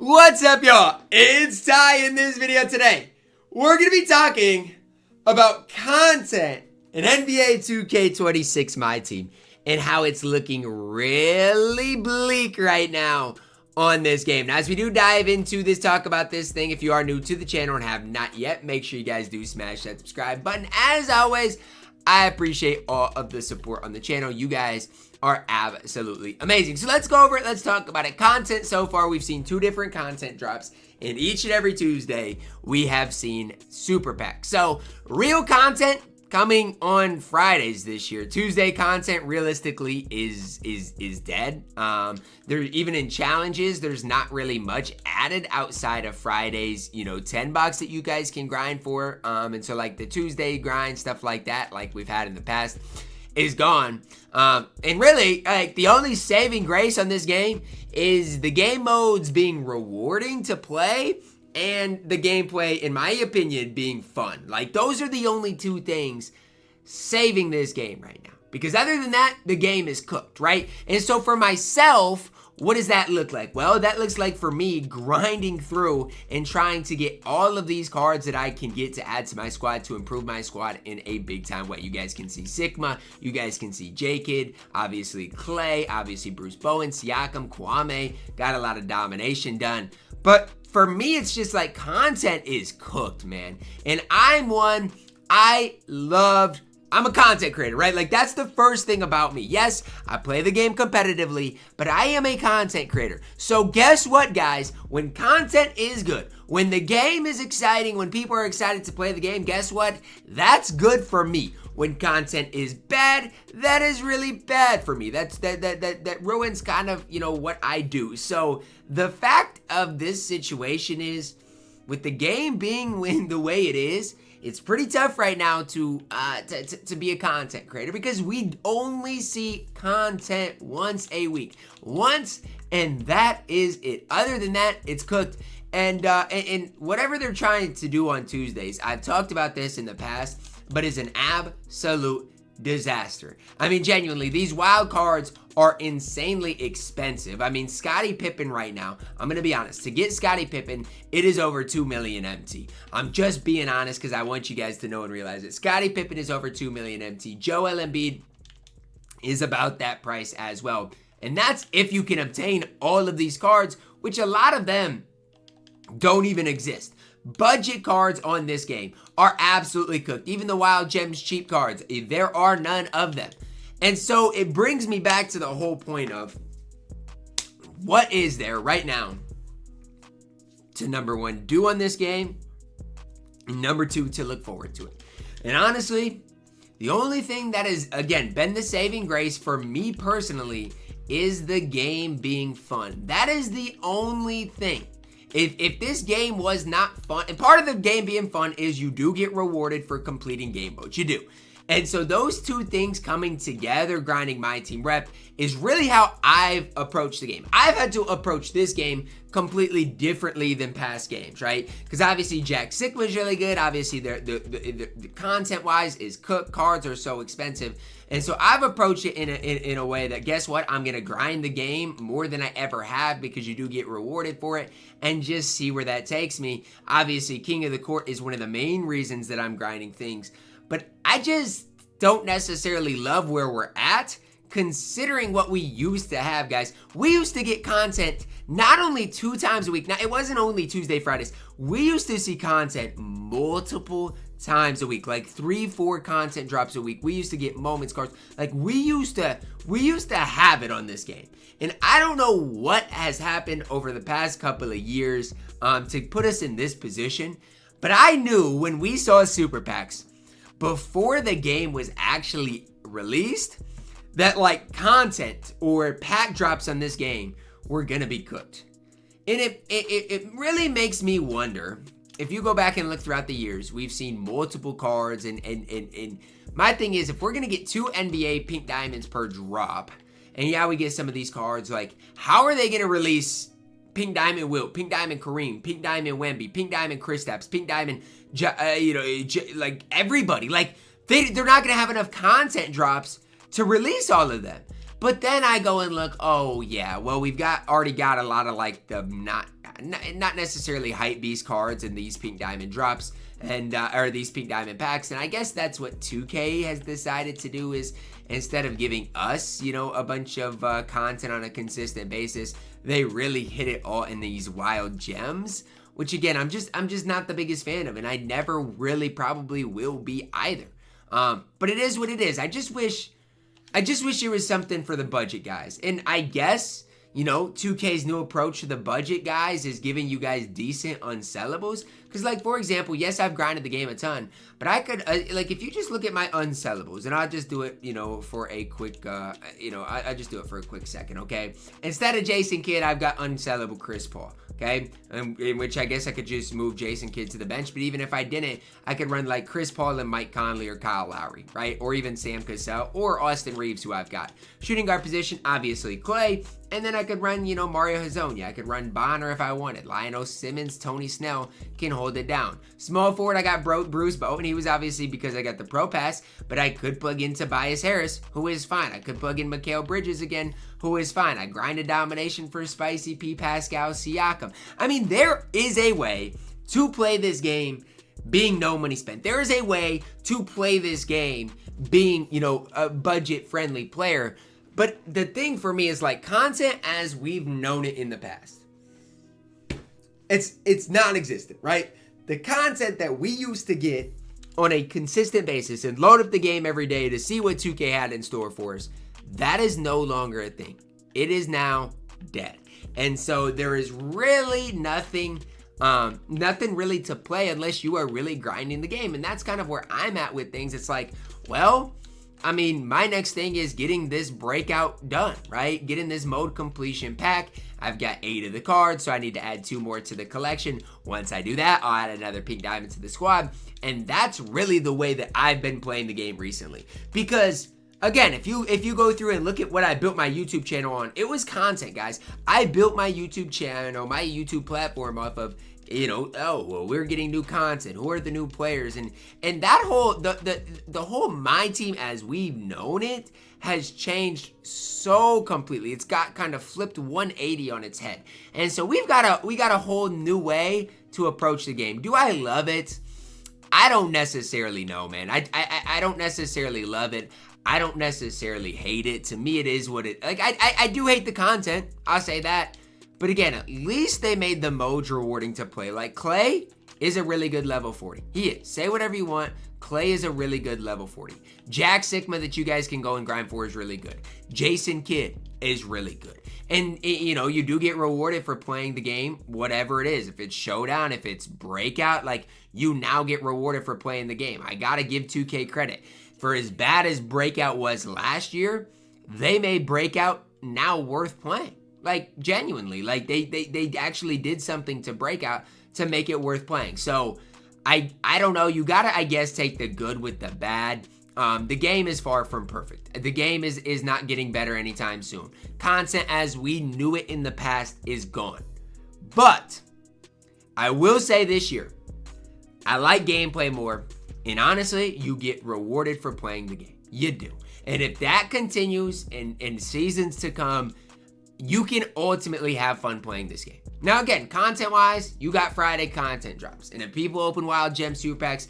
What's up, y'all? It's Ty. In this video today, we're going to be talking about content in NBA 2K26 MyTEAM and how it's looking really bleak right now on this game. Now, as we do dive into this, talk about this thing, if you are new to the channel and have not yet, make sure you guys do smash that subscribe button. As always, I appreciate all of the support on the channel. You guys are absolutely amazing. So let's go over it. Let's talk about it. Content so far, we've seen 2 different content drops. And each and every Tuesday, we have seen Super Packs. So real content coming on Fridays this year. Tuesday content realistically is dead. There, even in challenges, there's not really much added outside of Fridays, $10 that you guys can grind for. And so like the Tuesday grind, stuff like that, like we've had in the past, is gone. And really, like, the only saving grace on this game is the game modes being rewarding to play and the gameplay, in my opinion, being fun. Like, those are the only 2 things saving this game right now. Because other than that, the game is cooked, right? And so for myself, what does that look like? Well, that looks like, for me, grinding through and trying to get all of these cards that I can get to add to my squad to improve my squad in a big time way. You guys can see Sikma, you guys can see J-Kid, obviously Klay, obviously Bruce Bowen, Siakam, Kwame, got a lot of domination done. But for me, it's just like content is cooked, man. And I'm a content creator, right? Like, that's the first thing about me. Yes, I play the game competitively, but I am a content creator. So guess what, guys? When content is good, when the game is exciting, when people are excited to play the game, guess what? That's good for me. When content is bad, that is really bad for me. That ruins kind of, what I do. So the fact of this situation is, with the game being the way it is, it's pretty tough right now to be a content creator, because we only see content once a week. Once, and that is it. Other than that, it's cooked. And whatever they're trying to do on Tuesdays, I've talked about this in the past, but is an absolute disaster. I mean, genuinely, these wild cards are insanely expensive. I mean, Scottie Pippen right now, I'm going to be honest, to get Scottie Pippen, it is over $2 million MT. I'm just being honest because I want you guys to know and realize it. Scottie Pippen is over $2 million MT. Joel Embiid is about that price as well. And that's if you can obtain all of these cards, which a lot of them don't even exist. Budget cards on this game are absolutely cooked. Even the Wild Gems cheap cards, there are none of them. And so it brings me back to the whole point of, what is there right now to, number 1, do on this game, and number 2, to look forward to it. And honestly, the only thing that has, again, been the saving grace for me personally is the game being fun. That is the only thing. If this game was not fun, and part of the game being fun is you do get rewarded for completing game modes. You do. And so those 2 things coming together, grinding my team rep, is really how I've approached the game. I've had to approach this game completely differently than past games, right? Because obviously Jack Sikma is really good. Obviously the content-wise is cooked. Cards are so expensive. And so I've approached it in a way that, guess what? I'm going to grind the game more than I ever have, because you do get rewarded for it, and just see where that takes me. Obviously, King of the Court is one of the main reasons that I'm grinding things. But I just don't necessarily love where we're at, considering what we used to have, guys. We used to get content not only 2 times a week. Now, it wasn't only Tuesday, Fridays. We used to see content multiple times a week, like 3-4 content drops a week. We used to get moments cards. Like, we used to have it on this game. And I don't know what has happened over the past couple of years to put us in this position. But I knew when we saw Super Packs, before the game was actually released, that like content or pack drops on this game were gonna be cooked. And it really makes me wonder, if you go back and look throughout the years, we've seen multiple cards, and my thing is, if we're gonna get 2 NBA pink diamonds per drop, and yeah, we get some of these cards, like, how are they gonna release Pink Diamond Wilt, Pink Diamond Kareem, Pink Diamond Wemby, Pink Diamond Kristaps, Pink Diamond, like everybody? Like, they're not gonna have enough content drops to release all of them. But then I go and look, oh yeah, well we've already got a lot of like the not necessarily hype beast cards in these pink diamond drops and or these pink diamond packs, and I guess that's what 2K has decided to do, is instead of giving us, you know, a bunch of content on a consistent basis, they really hit it all in these wild gems, which again, I'm just not the biggest fan of, and I never really probably will be either. But it is what it is. I just wish there was something for the budget guys. And I guess, you know, 2K's new approach to the budget guys is giving you guys decent unsellables. Because, like, for example, yes, I've grinded the game a ton, but I could, like, if you just look at my unsellables, and I'll just do it, you know, for a quick, I just do it for a quick second, okay? Instead of Jason Kidd, I've got unsellable Chris Paul. Okay, in which I guess I could just move Jason Kidd to the bench, but even if I didn't, I could run like Chris Paul and Mike Conley or Kyle Lowry, right? Or even Sam Cassell or Austin Reeves, who I've got. Shooting guard position, obviously Klay, and then I could run, you know, Mario Hezonja. I could run Bonner if I wanted. Lionel Simmons, Tony Snell can hold it down. Small forward, I got Bruce Bowen. He was obviously because I got the pro pass, but I could plug in Tobias Harris, who is fine. I could plug in Mikal Bridges again, who is fine. I grinded domination for Spicy P, Pascal Siakam. I mean, there is a way to play this game being no money spent. There is a way to play this game being, you know, a budget-friendly player. But the thing for me is, like, content as we've known it in the past, it's non-existent, right? The content that we used to get on a consistent basis and load up the game every day to see what 2K had in store for us, that is no longer a thing. It is now dead. And so there is really nothing really to play unless you are really grinding the game. And that's kind of where I'm at with things. It's like, well, I mean, my next thing is getting this breakout done, right? Getting this mode completion pack. I've got 8 of the cards, so I need to add 2 more to the collection. Once I do that, I'll add another pink diamond to the squad. And that's really the way that I've been playing the game recently. Because again, if you go through and look at what I built my YouTube channel on, it was content, guys. I built my YouTube channel, my YouTube platform off of, you know, oh, well, we're getting new content. Who are the new players? And that whole, the whole MyTEAM as we've known it has changed so completely. It's got kind of flipped 180 on its head. And so we got a whole new way to approach the game. Do I love it? I don't necessarily know, man. I don't necessarily love it. I don't necessarily hate it. To me, it is what it, like, I do hate the content. I'll say that. But again, at least they made the modes rewarding to play. Like, Klay is a really good level 40. He is. Say whatever you want. Klay is a really good level 40. Jack Sikma that you guys can go and grind for is really good. Jason Kidd is really good. And, you know, you do get rewarded for playing the game, whatever it is. If it's Showdown, if it's Breakout, like, you now get rewarded for playing the game. I gotta give 2K credit. For as bad as Breakout was last year, they made Breakout now worth playing. Like, genuinely. Like, they actually did something to Breakout to make it worth playing. So, I don't know. You gotta, I guess, take the good with the bad. The game is far from perfect. The game is not getting better anytime soon. Content as we knew it in the past is gone. But, I will say this year, I like gameplay more. And honestly, you get rewarded for playing the game. You do. And if that continues in seasons to come, you can ultimately have fun playing this game. Now again, content-wise, you got Friday content drops. And if people open Wild Gem Super Packs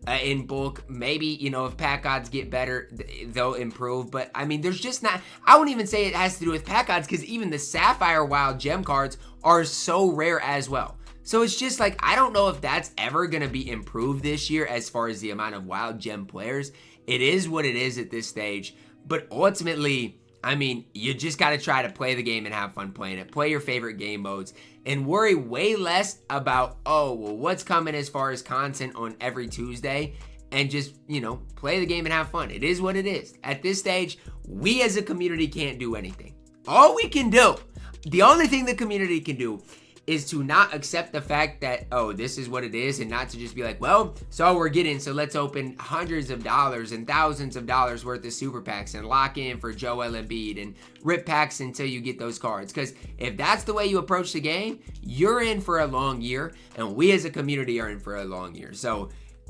in bulk, maybe, you know, if pack odds get better, they'll improve. But, I mean, there's just not, I wouldn't even say it has to do with pack odds, because even the Sapphire Wild Gem cards are so rare as well. So it's just like, I don't know if that's ever going to be improved this year as far as the amount of Wild Gem players. It is what it is at this stage. But ultimately, I mean, you just got to try to play the game and have fun playing it. Play your favorite game modes and worry way less about, oh, well, what's coming as far as content on every Tuesday, and just, you know, play the game and have fun. It is what it is. At this stage, we as a community can't do anything. All we can do, the only thing the community can do is to not accept the fact that, oh, this is what it is, and not to just be like, well, so we're getting, so let's open hundreds of dollars and thousands of dollars worth of super packs and lock in for Joel Embiid and rip packs until you get those cards. Because if that's the way you approach the game, you're in for a long year, and we as a community are in for a long year. So,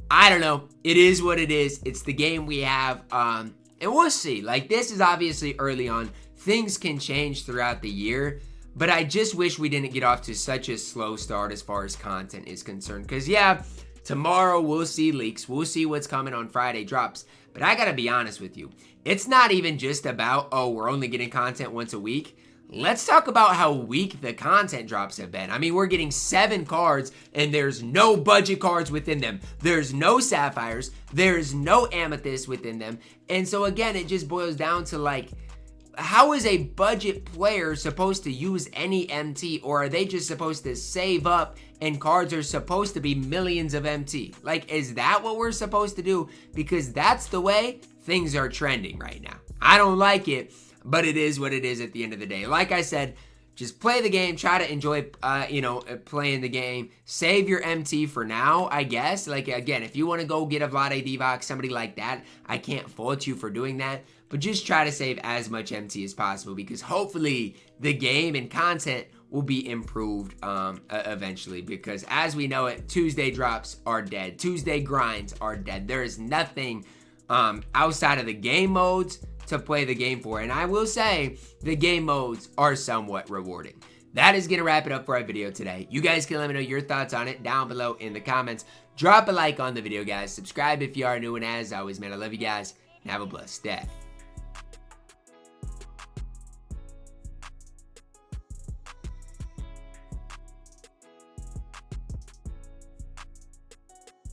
I don't know. It is what it is. It's the game we have, and we'll see. Like, this is obviously early on. things can change throughout the year. But I just wish we didn't get off to such a slow start as far as content is concerned. Because, yeah, tomorrow we'll see leaks. We'll see what's coming on Friday drops. But I got to be honest with you. It's not even just about, oh, we're only getting content once a week. Let's talk about how weak the content drops have been. I mean, we're getting 7 cards, and there's no budget cards within them. There's no sapphires. There's no amethyst within them. And so, again, it just boils down to, like, how is a budget player supposed to use any MT, or are they just supposed to save up and cards are supposed to be millions of MT? Like, is that what we're supposed to do? Because that's the way things are trending right now. I don't like it, but it is what it is at the end of the day. Like I said, just play the game, try to enjoy, playing the game. Save your MT for now, I guess. Like, again, if you want to go get a Vlade Divac, somebody like that, I can't fault you for doing that. But just try to save as much MT as possible, because hopefully the game and content will be improved eventually. Because as we know it, Tuesday drops are dead. Tuesday grinds are dead. There is nothing outside of the game modes to play the game for. And I will say the game modes are somewhat rewarding. That is going to wrap it up for our video today. You guys can let me know your thoughts on it down below in the comments. Drop a like on the video, guys. Subscribe if you are new. And as always, man, I love you guys. And have a blessed day.